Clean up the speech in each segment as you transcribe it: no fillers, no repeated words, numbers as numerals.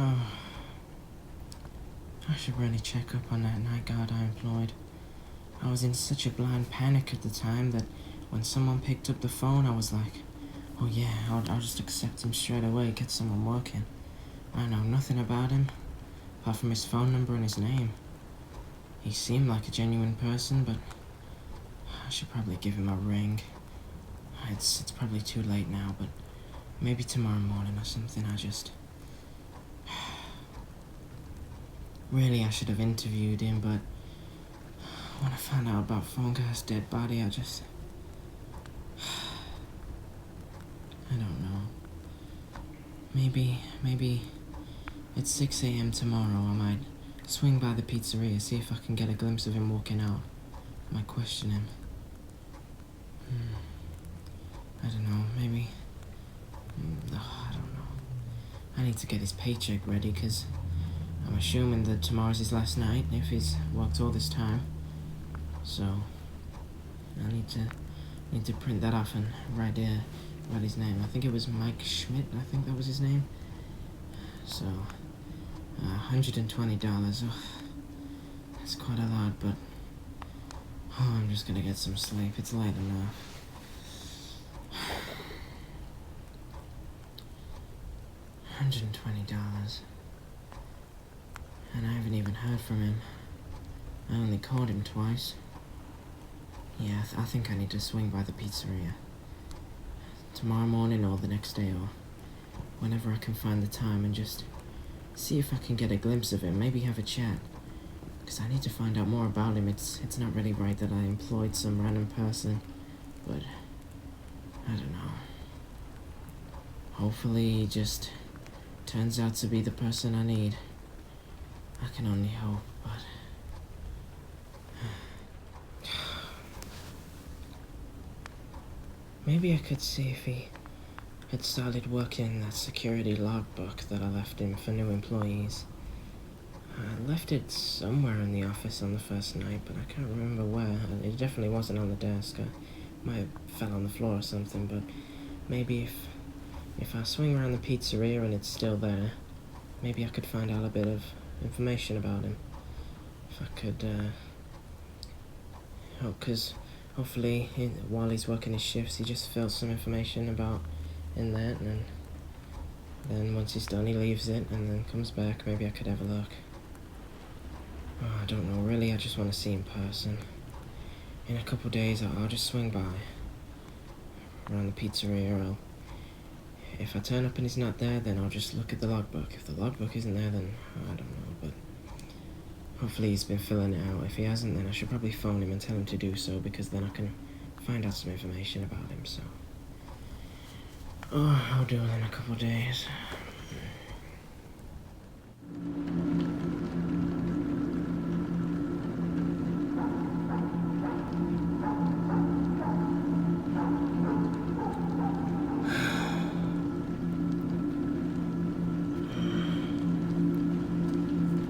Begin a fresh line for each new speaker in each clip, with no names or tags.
Oh, I should really check up on that night guard I employed. I was in such a blind panic at the time that when someone picked up the phone, I was like, oh yeah, I'll just accept him straight away, get someone working. I know nothing about him, apart from his phone number and his name. He seemed like a genuine person, but I should probably give him a ring. It's probably too late now, but maybe tomorrow morning or something. Really, I should have interviewed him, but when I found out about Fonga's dead body, I don't know. Maybe at 6 a.m. tomorrow, I might swing by the pizzeria, see if I can get a glimpse of him walking out. I might question him. I don't know, maybe... I don't know. I need to get his paycheck ready, because I'm assuming that tomorrow's his last night, if he's worked all this time. So, I need to print that off and write his name. I think it was Mike Schmidt, I think that was his name. So, $120. Oh, that's quite a lot, but I'm just gonna get some sleep. It's late enough. $120. And I haven't even heard from him. I only called him twice. Yeah, I think I need to swing by the pizzeria. Tomorrow morning or the next day or whenever I can find the time and just see if I can get a glimpse of him, maybe have a chat. Because I need to find out more about him. It's not really right that I employed some random person, but I don't know. Hopefully he just turns out to be the person I need. I can only hope, but... Maybe I could see if he had started working in that security logbook that I left him for new employees. I left it somewhere in the office on the first night, but I can't remember where. It definitely wasn't on the desk. I might have fell on the floor or something, but maybe if I swing around the pizzeria and it's still there, maybe I could find out a bit of information about him. If I could, because hopefully while he's working his shifts, he just fills some information about in that, and then once he's done, he leaves it and then comes back. Maybe I could have a look. Oh, I don't know, really, I just want to see in person. In a couple days, I'll just swing by around the pizzeria. If I turn up and he's not there, then I'll just look at the logbook. If the logbook isn't there, then I don't know, but hopefully he's been filling it out. If he hasn't, then I should probably phone him and tell him to do so, because then I can find out some information about him, so... Oh, I'll do it in a couple days.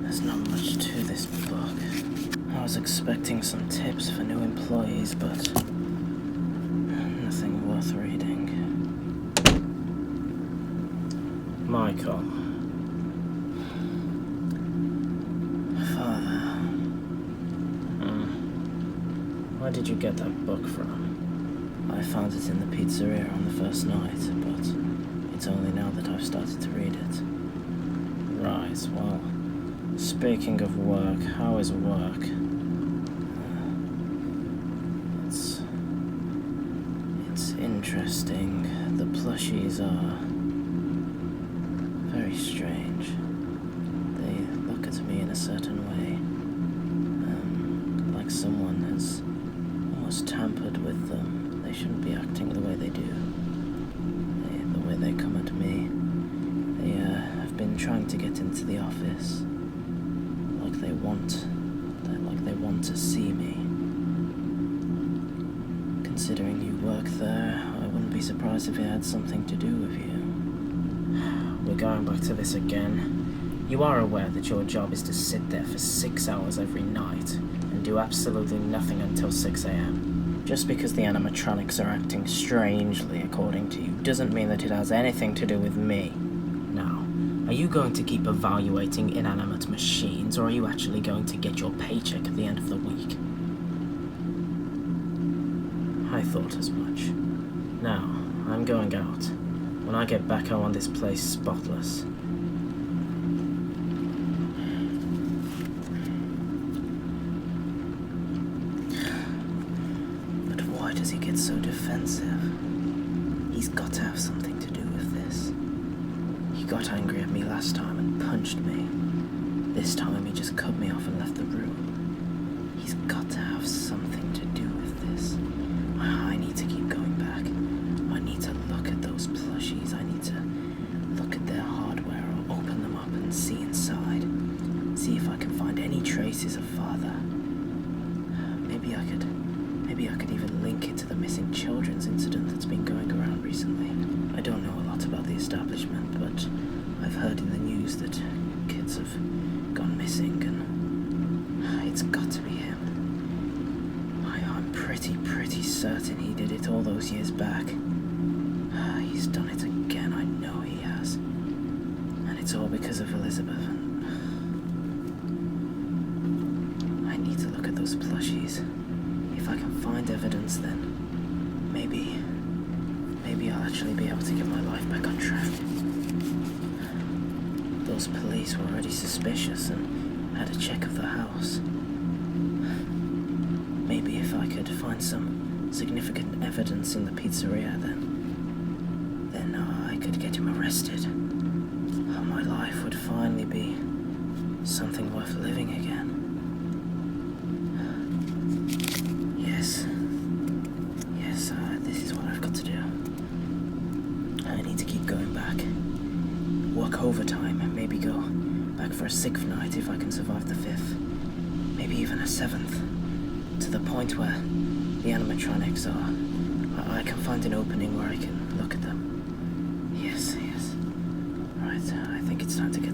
There's not much to this book. I was expecting some tips for new employees, but nothing worth reading. Michael. Father. Where did you get that book from? I found it in the pizzeria on the first night, but it's only now that I've started to read it. Right, well, speaking of work, how is work? It's interesting. The plushies are very strange. They look at me in a certain way, like someone has almost tampered with them. They shouldn't be acting the way they do. The way they come at me. They have been trying to get into the office, like they want to see me. Considering you work there, I wouldn't be surprised if it had something to do with you. We're going back to this again. You are aware that your job is to sit there for 6 hours every night and do absolutely nothing until 6 a.m. Just because the animatronics are acting strangely according to you doesn't mean that it has anything to do with me. Now, Are you going to keep evaluating inanimate machines, or are you actually going to get your paycheck at the end of the week? I thought as much. Now, I'm going out. When I get back, I want this place spotless. But why does he get so defensive? He's got to have something to do with this. He got angry at me last time and punched me. This time he just cut me off and left the room. He's got to have something to do with this. I need to keep going back. I need to look at those plushies. I need to look at their hardware or open them up and see inside. See if I can find any traces of Father. Maybe I could even link it to the missing children's incident that's been going around recently. I don't know a lot about the establishment, but I've heard in the news that kids have gone missing, and it's got to be him. I'm pretty certain he did it all those years back. He's done it again, I know he has. And it's all because of Elizabeth. I need to look at those plushies. If I can find evidence, then maybe I'll actually be able to get my life back on track. Those police were already suspicious and had a check of the house. Maybe if I could find some significant evidence in the pizzeria, then I could get him arrested. My life would finally be something worth living again. Yes, this is what I've got to do. I need to keep going back. Work overtime, maybe go back for a 6th night if I can survive the 5th. Maybe even a 7th. To the point where the animatronics are. I can find an opening where I can look at them. Yes. Right, I think it's time to get